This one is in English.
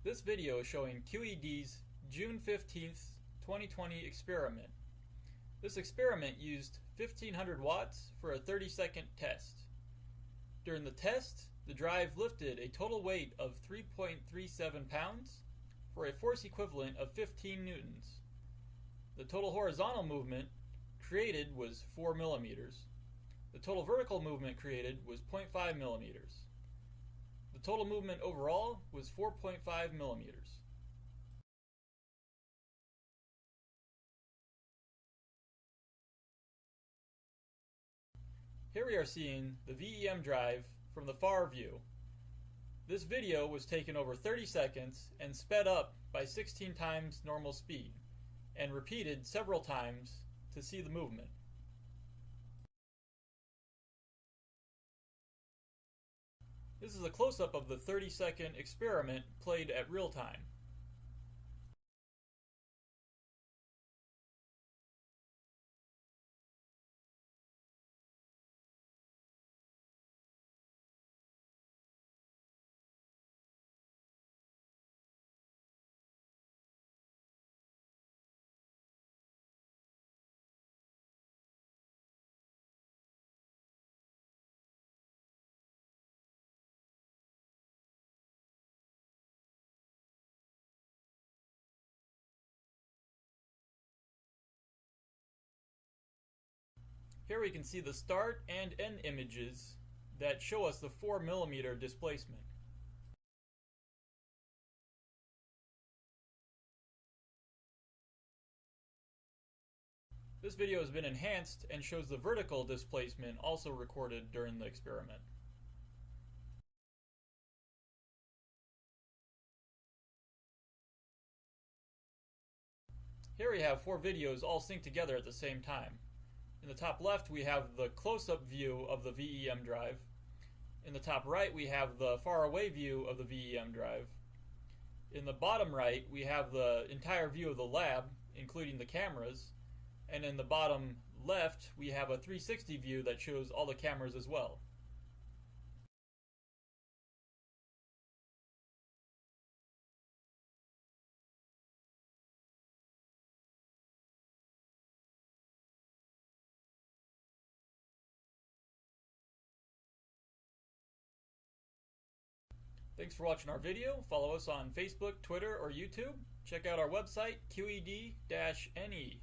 This video is showing QED's June 15th, 2020 experiment. This experiment used 1500 watts for a 30-second test. During the test, the drive lifted a total weight of 3.37 pounds for a force equivalent of 15 newtons. The total horizontal movement created was 4 millimeters. The total vertical movement created was 0.5 millimeters. The total movement overall was 4.5 millimeters. Here we are seeing the VEM drive from the far view. This video was taken over 30 seconds and sped up by 16 times normal speed and repeated several times to see the movement. This is a close-up of the 30-second experiment played at real time. Here we can see the start and end images that show us the 4 millimeter displacement. This video has been enhanced and shows the vertical displacement also recorded during the experiment. Here we have 4 videos all synced together at the same time. In the top left, we have the close-up view of the VEM drive. In the top right, we have the far-away view of the VEM drive. In the bottom right, we have the entire view of the lab, including the cameras. And in the bottom left, we have a 360 view that shows all the cameras as well. Thanks for watching our video. Follow us on Facebook, Twitter, or YouTube. Check out our website, QED-NE.